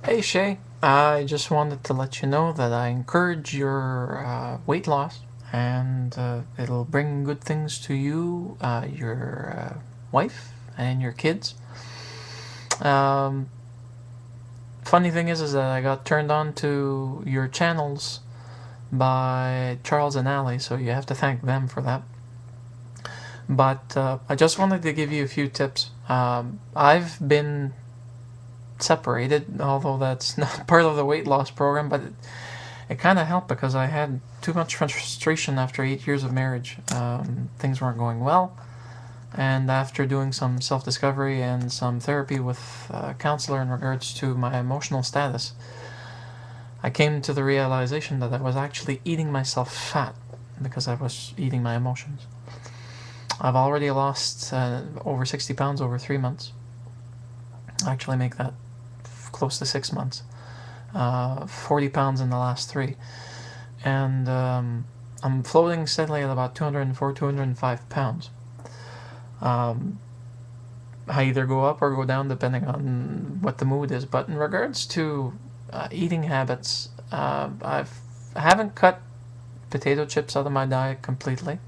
Hey Shay, I just wanted to let you know that I encourage your weight loss and it'll bring good things to you, your wife, and your kids. Um, Funny thing is that I got turned on to your channels by Charles and Ali, so you have to thank them for that. But I just wanted to give you a few tips. I've been separated, although that's not part of the weight loss program, but it kind of helped because I had too much frustration after 8 years of marriage. Things weren't going well, and after doing some self-discovery and some therapy with a counselor in regards to my emotional status, I came to the realization that I was actually eating myself fat because I was eating my emotions. I've already lost over 60 pounds over 3 months. I actually make that close to 6 months. 40 pounds in the last three. And I'm floating steadily at about 204, 205 pounds. I either go up or go down depending on what the mood is. But in regards to eating habits, I haven't cut potato chips out of my diet completely.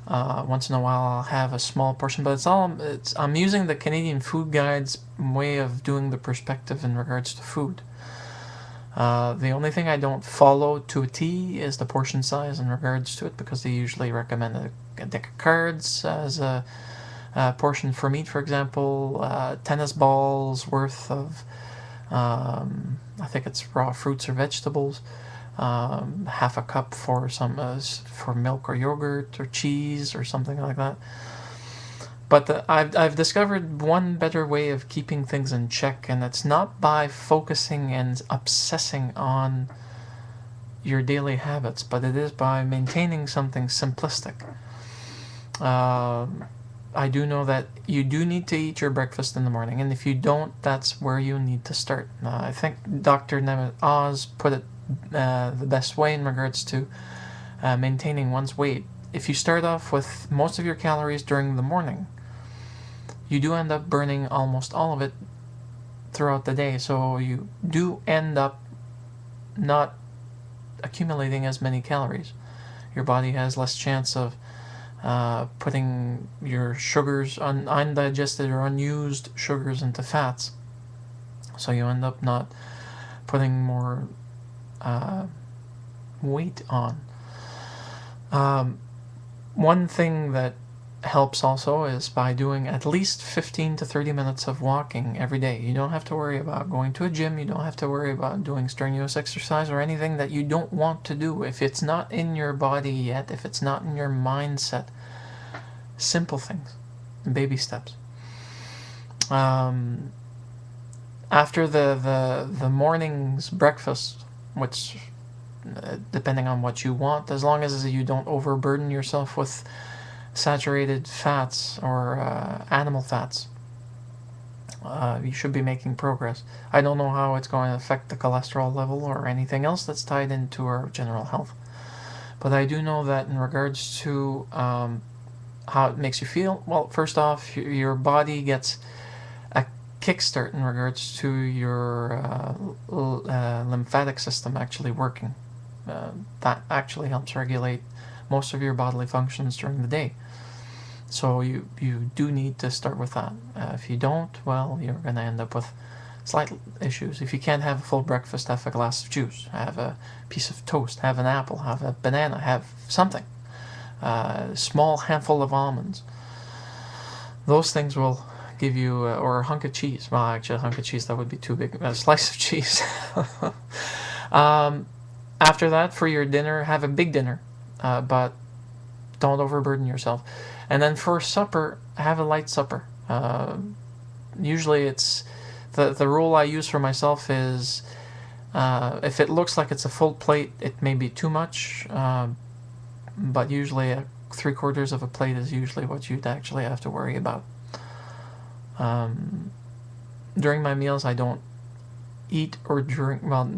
Once in a while I'll have a small portion, but I'm using the Canadian Food Guide's way of doing the perspective in regards to food. The only thing I don't follow to a T is the portion size in regards to it, because they usually recommend a deck of cards as a portion for meat, for example, tennis balls worth of, I think it's raw fruits or vegetables, half a cup for for milk or yogurt or cheese or something like that. But I've discovered one better way of keeping things in check, and it's not by focusing and obsessing on your daily habits, but it is by maintaining something simplistic. I do know that you do need to eat your breakfast in the morning, and if you don't, that's where you need to start. I think Dr. Nemeth Oz put it the best way in regards to maintaining one's weight. If you start off with most of your calories during the morning, you do end up burning almost all of it throughout the day, so you do end up not accumulating as many calories. Your body has less chance of putting your sugars, undigested or unused sugars, into fats, so you end up not putting more weight on. One thing that helps also is by doing at least 15 to 30 minutes of walking every day. You don't have to worry about going to a gym. You don't have to worry about doing strenuous exercise or anything that you don't want to do. If it's not in your body yet, if it's not in your mindset, simple things, baby steps. After the morning's breakfast, which depending on what you want, as long as you don't overburden yourself with saturated fats or animal fats, you should be making progress. I don't know how it's going to affect the cholesterol level or anything else that's tied into our general health, but I do know that in regards to how it makes you feel, well, first off, your body gets a kickstart in regards to your lymphatic system actually working. That actually helps regulate most of your bodily functions during the day. So you do need to start with that. If you don't, well, you're going to end up with slight issues. If you can't have a full breakfast, have a glass of juice, have a piece of toast, have an apple, have a banana, have something. A small handful of almonds. Those things will give you, or a hunk of cheese. Well, actually, a hunk of cheese, that would be too big. A slice of cheese. After that, for your dinner, have a big dinner, but don't overburden yourself. And then for supper, have a light supper. Usually it's, the rule I use for myself is, if it looks like it's a full plate, it may be too much, but usually 3/4 of a plate is usually what you'd actually have to worry about. During my meals, I don't eat or drink, well,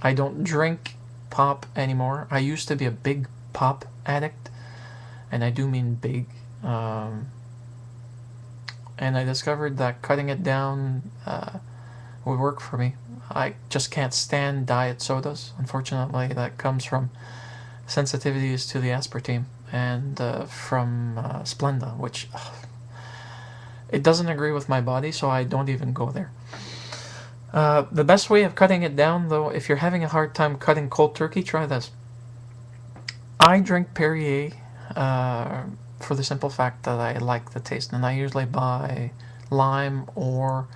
I don't drink pop anymore. I used to be a big pop addict, and I do mean big. And I discovered that cutting it down would work for me. I just can't stand diet sodas. Unfortunately, that comes from sensitivities to the aspartame and from Splenda, which it doesn't agree with my body, so I don't even go there. The best way of cutting it down, though, if you're having a hard time cutting cold turkey, try this. I drink Perrier for the simple fact that I like the taste, and I usually buy lime or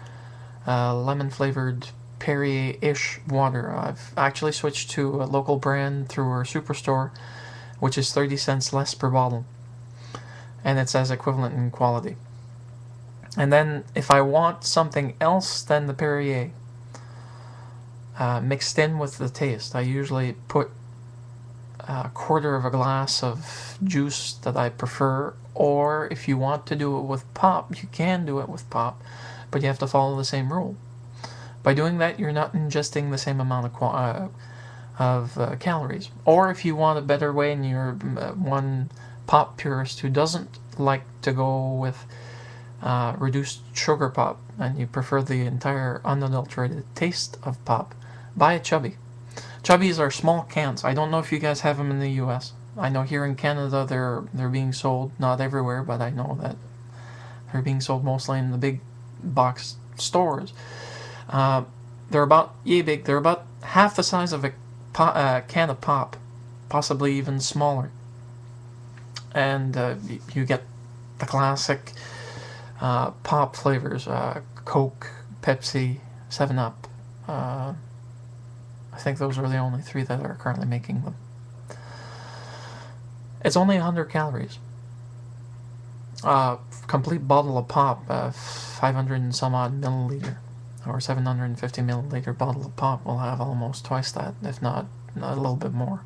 lemon flavored Perrier-ish water. I've actually switched to a local brand through our superstore, which is 30 cents less per bottle, and it's as equivalent in quality. And then if I want something else than the Perrier mixed in with the taste, I usually put a quarter of a glass of juice that I prefer, or if you want to do it with pop, you can do it with pop, but you have to follow the same rule. By doing that, you're not ingesting the same amount of calories. Or if you want a better way and you're one pop purist who doesn't like to go with reduced sugar pop and you prefer the entire unadulterated taste of pop, buy a Chubby. Chubbies are small cans. I don't know if you guys have them in the US. I know here in Canada they're being sold, not everywhere, but I know that they're being sold mostly in the big box stores. They're about yay big. They're about half the size of a can of pop, possibly even smaller. And you get the classic pop flavors: Coke, Pepsi, 7-Up. I think those are the only three that are currently making them. It's only 100 calories. Complete bottle of pop, 500 and some odd milliliter, or 750 milliliter bottle of pop will have almost twice that, if not a little bit more.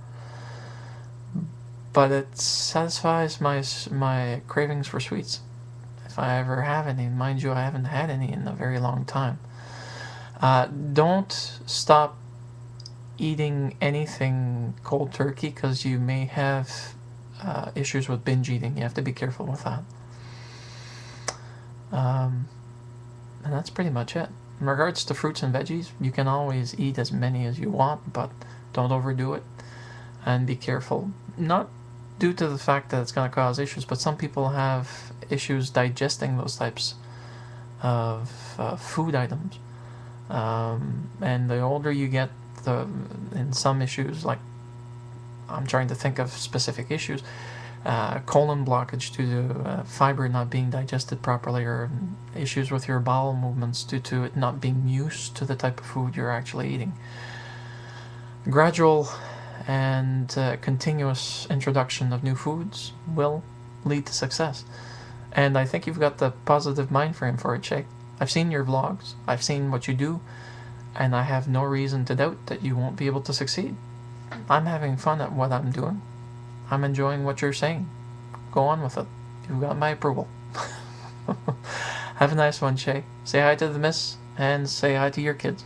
But it satisfies my cravings for sweets, if I ever have any. Mind you, I haven't had any in a very long time. Don't stop eating anything cold turkey, because you may have issues with binge eating. You have to be careful with that. And that's pretty much it. In regards to fruits and veggies, you can always eat as many as you want, but don't overdo it, and be careful. Not due to the fact that it's going to cause issues, but some people have issues digesting those types of food items. And the older you get, in some issues, like I'm trying to think of specific issues, colon blockage due to fiber not being digested properly, or issues with your bowel movements due to it not being used to the type of food you're actually eating. Gradual and continuous introduction of new foods will lead to success. And I think you've got the positive mind frame for it, Shay. I've seen your vlogs, I've seen what you do, and I have no reason to doubt that you won't be able to succeed. I'm having fun at what I'm doing. I'm enjoying what you're saying. Go on with it. You've got my approval. Have a nice one, Shay. Say hi to the miss, and say hi to your kids.